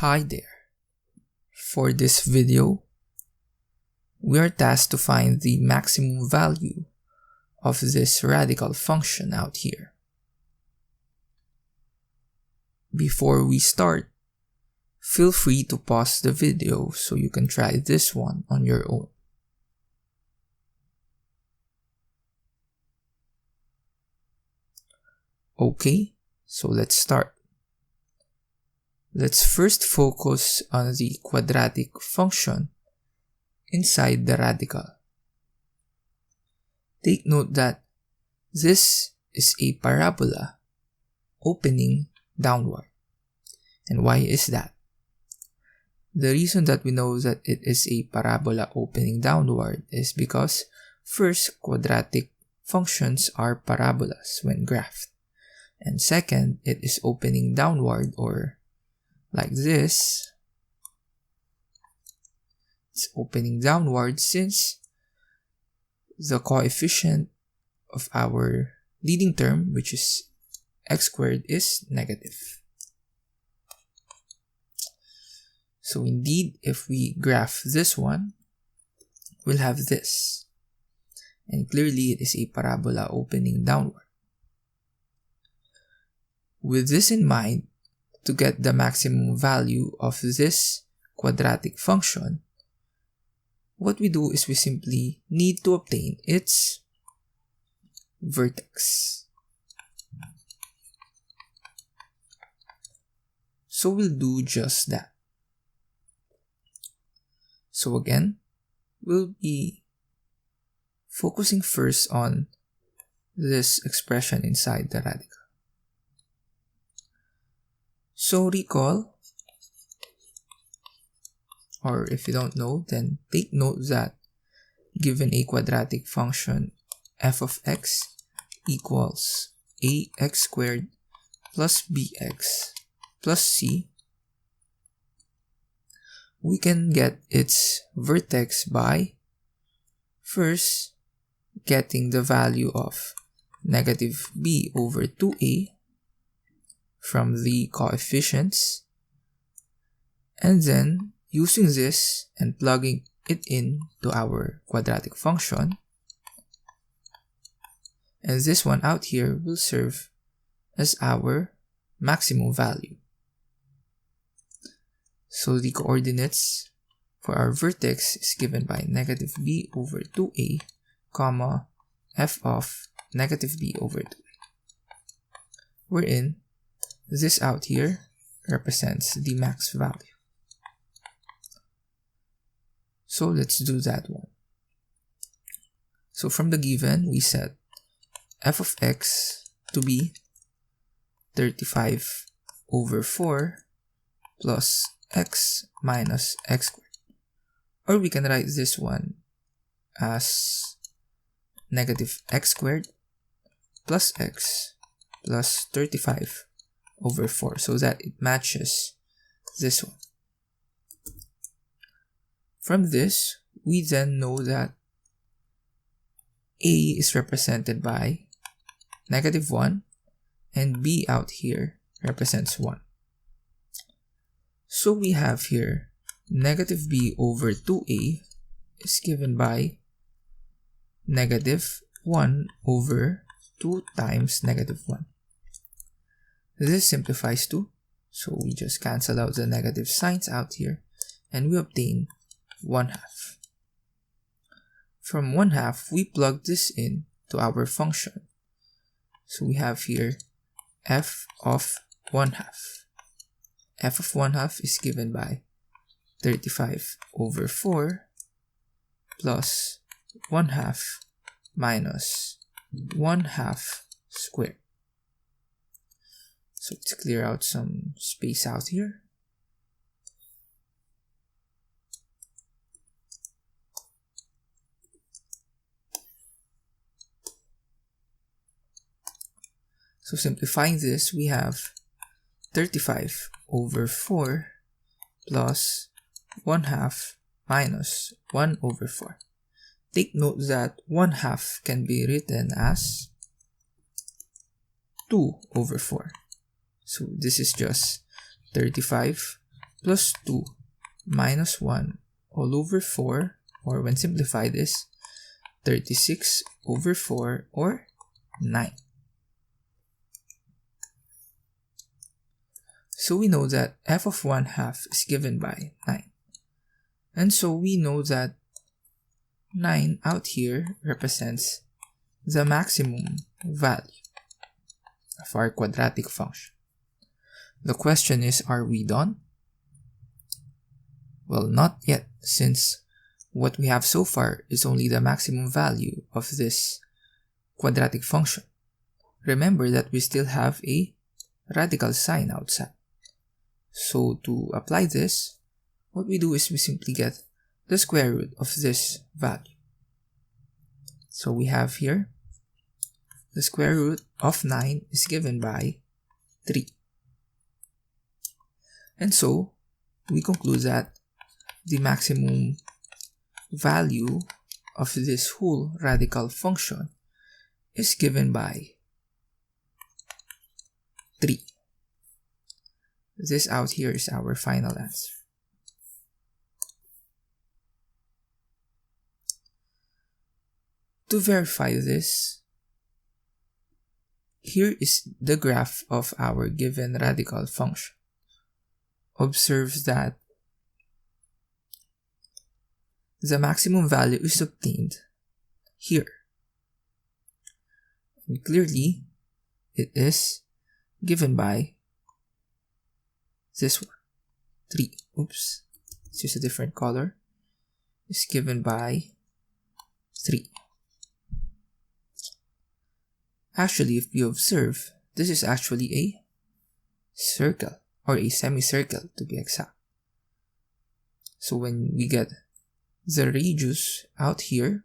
Hi there. For this video, we are tasked to find the maximum value of this radical function out here. Before we start, feel free to pause the video so you can try this one on your own. Okay, so let's start. Let's first focus on the quadratic function inside the radical. Take note that this is a parabola opening downward. And why is that? The reason that we know that it is a parabola opening downward is because first, quadratic functions are parabolas when graphed. And second, it is opening downward, or like this. It's opening downward since the coefficient of our leading term, which is x squared, is negative. So indeed, if we graph this one, we'll have this. And clearly it is a parabola opening downward. With this in mind, to get the maximum value of this quadratic function, what we do is we simply need to obtain its vertex. So we'll do just that. So again, we'll be focusing first on this expression inside the radical. So recall, or if you don't know, then take note that given a quadratic function f of x equals ax squared plus bx plus c, we can get its vertex by first getting the value of negative b over 2a from the coefficients, and then using this and plugging it in to our quadratic function, and this one out here will serve as our maximum value. So the coordinates for our vertex is given by negative b over 2a, comma, f of negative b over 2a, wherein this out here represents the max value. So let's do that one. So from the given, we set f of x to be 35 over 4 plus x minus x squared. Or we can write this one as negative x squared plus x plus 35 over 4, so that it matches this one. From this, we then know that a is represented by negative 1 and b out here represents 1. So we have here negative b over 2a is given by negative 1 over 2 times negative 1. This simplifies to, so we just cancel out the negative signs out here and we obtain 1/2. From 1/2, we plug this in to our function. So we have here f of 1/2. F of 1/2 is given by 35 over 4 plus 1/2 minus 1/2 squared. So let's clear out some space out here. So simplifying this, we have 35 over 4 plus 1/2 minus 1 over 4. Take note that 1/2 can be written as 2 over 4. So this is just 35 plus 2 minus 1 all over 4, or when simplified is 36 over 4, or 9. So we know that f of 1/2 is given by 9. And so we know that 9 out here represents the maximum value of our quadratic function. The question is, are we done? Well, not yet, since what we have so far is only the maximum value of this quadratic function. Remember that we still have a radical sign outside. So to apply this, what we do is we simply get the square root of this value. So we have here the square root of 9 is given by 3. And so we conclude that the maximum value of this whole radical function is given by 3. This out here is our final answer. To verify this, here is the graph of our given radical function. Observe that the maximum value is obtained here. And clearly, it is given by this one, 3. Oops, let's use a different color. It's given by 3. Actually, if you observe, this is actually a circle, or a semicircle to be exact. So when we get the radius out here,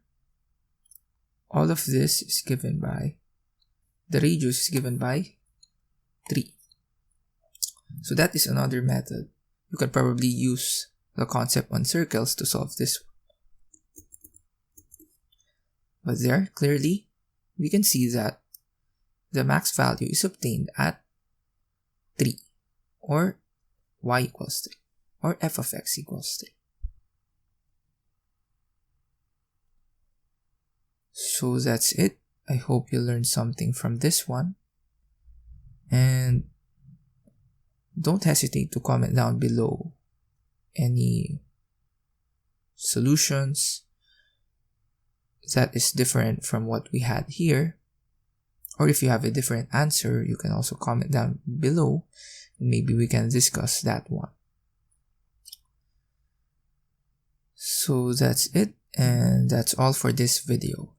all of this is given by, the radius is given by 3. So that is another method. You can probably use the concept on circles to solve this one. But there, clearly, we can see that the max value is obtained at 3, or y equals 3, or f of x equals 3. So that's it. I hope you learned something from this one. And don't hesitate to comment down below any solutions that is different from what we had here. Or if you have a different answer, you can also comment down below, and maybe we can discuss that one. So that's it, and that's all for this video.